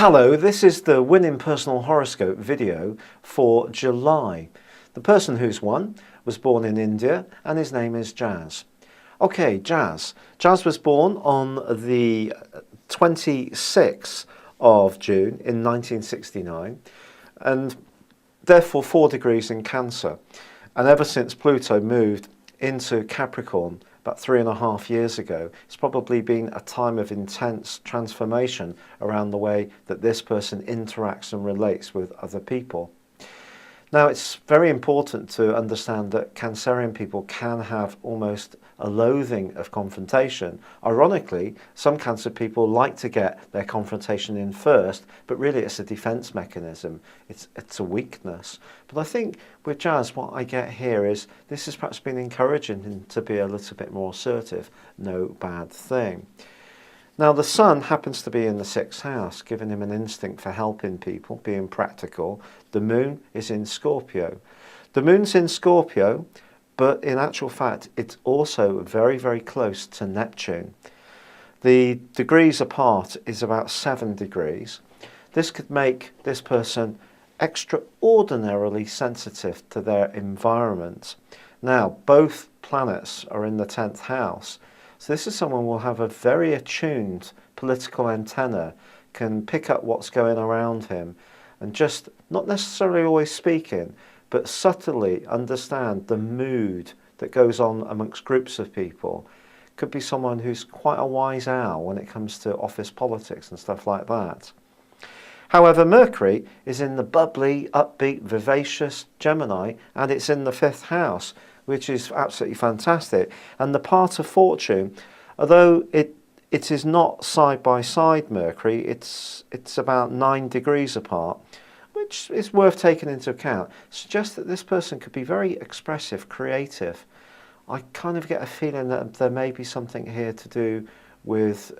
Hello, this is the Winning Personal Horoscope video for July. The person who's won was born in India and his name is Jazz. Okay, Jazz. Jazz was born on the 26th of June in 1969 and therefore 4 degrees in Cancer. And ever since Pluto moved into Capricorn about 3.5 years ago, it's probably been a time of intense transformation around the way that this person interacts and relates with other people. Now, it's very important to understand that Cancerian people can have almost a loathing of confrontation. Ironically, some Cancer people like to get their confrontation in first, but really it's a defense mechanism. It's a weakness. But I think with Jazz, what I get here is this has perhaps been encouraging him to be a little bit more assertive. No bad thing. Now, the Sun happens to be in the 6th house, giving him an instinct for helping people, being practical. The Moon is in Scorpio. The Moon's in Scorpio, but in actual fact, it's also very, very close to Neptune. The degrees apart is about 7 degrees. This could make this person extraordinarily sensitive to their environment. Now, both planets are in the 10th house. So this is someone who will have a very attuned political antenna, can pick up what's going around him and just not necessarily always speaking, but subtly understand the mood that goes on amongst groups of people. Could be someone who's quite a wise owl when it comes to office politics and stuff like that. However, Mercury is in the bubbly, upbeat, vivacious Gemini, and it's in the 5th house, which is absolutely fantastic. And the part of fortune, although it is not side by side Mercury, it's about 9 degrees apart, which is worth taking into account, suggests that this person could be very expressive, creative. I kind of get a feeling that there may be something here to do with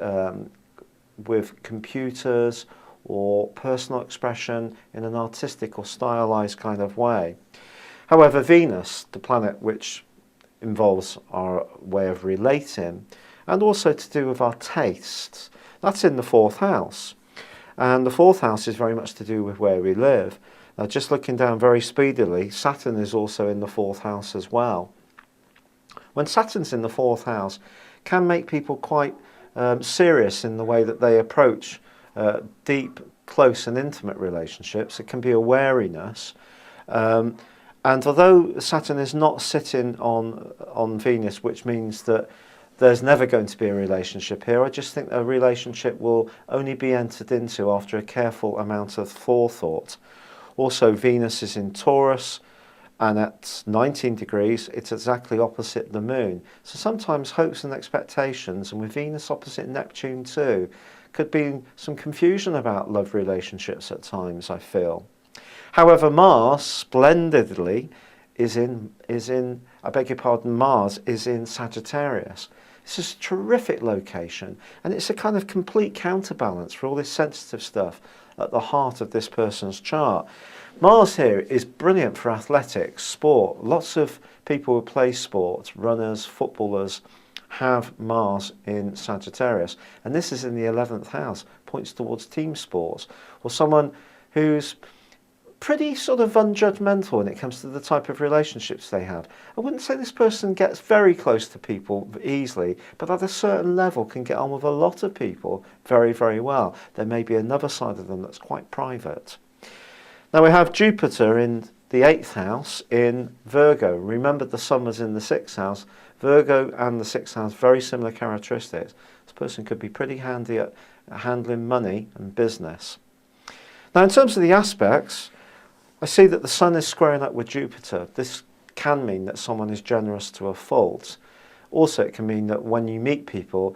computers or personal expression in an artistic or stylized kind of way. However, Venus, the planet which involves our way of relating and also to do with our tastes, that's in the 4th house. And the 4th house is very much to do with where we live. Now, just looking down very speedily, Saturn is also in the 4th house as well. When Saturn's in the 4th house, can make people quite serious in the way that they approach deep, close and intimate relationships. It can be a wariness. And although Saturn is not sitting on Venus, which means that there's never going to be a relationship here, I just think a relationship will only be entered into after a careful amount of forethought. Also, Venus is in Taurus, and at 19 degrees, it's exactly opposite the Moon. So sometimes hopes and expectations, and with Venus opposite Neptune too, could be some confusion about love relationships at times, I feel. However, Mars, splendidly, Mars is in Sagittarius. This is a terrific location, and it's a kind of complete counterbalance for all this sensitive stuff at the heart of this person's chart. Mars here is brilliant for athletics, sport. Lots of people who play sport, runners, footballers, have Mars in Sagittarius. And this is in the 11th house, points towards team sports, or someone who's pretty sort of unjudgmental when it comes to the type of relationships they have. I wouldn't say this person gets very close to people easily, but at a certain level can get on with a lot of people very, very well. There may be another side of them that's quite private. Now we have Jupiter in the 8th house in Virgo. Remember, the Sun was in the 6th house. Virgo and the 6th house, very similar characteristics. This person could be pretty handy at handling money and business. Now, in terms of the aspects, I see that the Sun is squaring up with Jupiter. This can mean that someone is generous to a fault. Also, it can mean that when you meet people,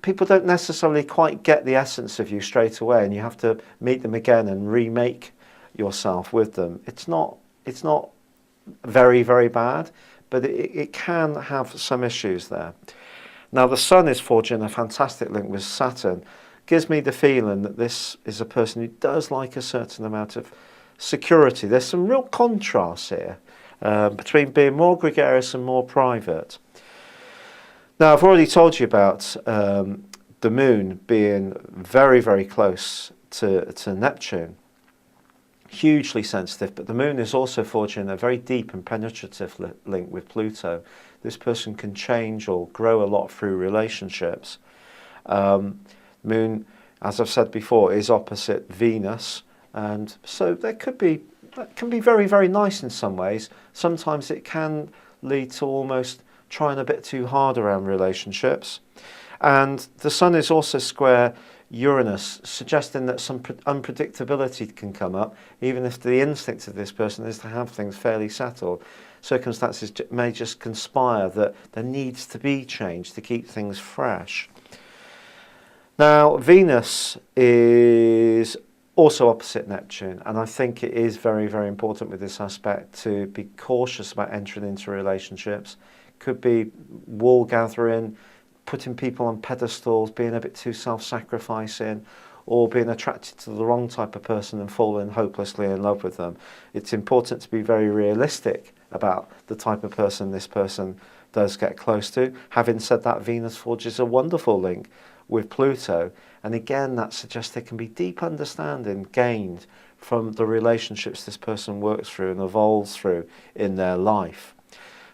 people don't necessarily quite get the essence of you straight away, and you have to meet them again and remake yourself with them. It's not very, very bad, but it can have some issues there. Now, the Sun is forging a fantastic link with Saturn. Gives me the feeling that this is a person who does like a certain amount of security. There's some real contrasts here between being more gregarious and more private. Now, I've already told you about the Moon being very, very close to Neptune. Hugely sensitive, but the moon is also forging a very deep and penetrative link with Pluto. This person can change or grow a lot through relationships. Moon, as I've said before, is opposite Venus, and so that can be very, very nice in some ways. Sometimes it can lead to almost trying a bit too hard around relationships. And the Sun is also square Uranus, suggesting that some unpredictability can come up, even if the instinct of this person is to have things fairly settled. Circumstances may just conspire that there needs to be change to keep things fresh. Now, Venus is also opposite Neptune, and I think it is very, very important with this aspect to be cautious about entering into relationships. Could be wool gathering, putting people on pedestals, being a bit too self-sacrificing, or being attracted to the wrong type of person and falling hopelessly in love with them. It's important to be very realistic about the type of person this person does get close to. Having said that, Venus forges a wonderful link with Pluto, and again that suggests there can be deep understanding gained from the relationships this person works through and evolves through in their life.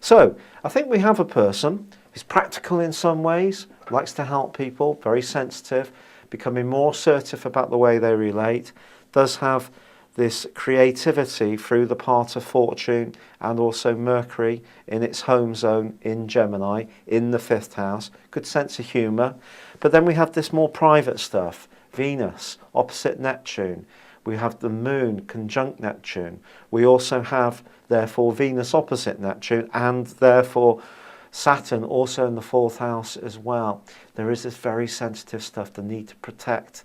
So I think we have a person who's practical in some ways, likes to help people, very sensitive, becoming more assertive about the way they relate, does have this creativity through the part of Fortune and also Mercury in its home zone in Gemini, in the 5th house, good sense of humour. But then we have this more private stuff, Venus opposite Neptune. We have the Moon conjunct Neptune. We also have, therefore, Venus opposite Neptune, and therefore Saturn also in the 4th house as well. There is this very sensitive stuff, the need to protect,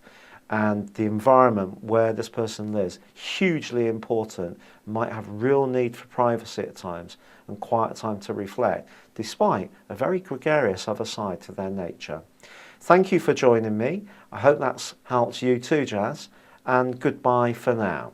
and the environment where this person lives, hugely important, might have real need for privacy at times and quiet time to reflect, despite a very gregarious other side to their nature. Thank you for joining me. I hope that's helped you too, Jazz, and goodbye for now.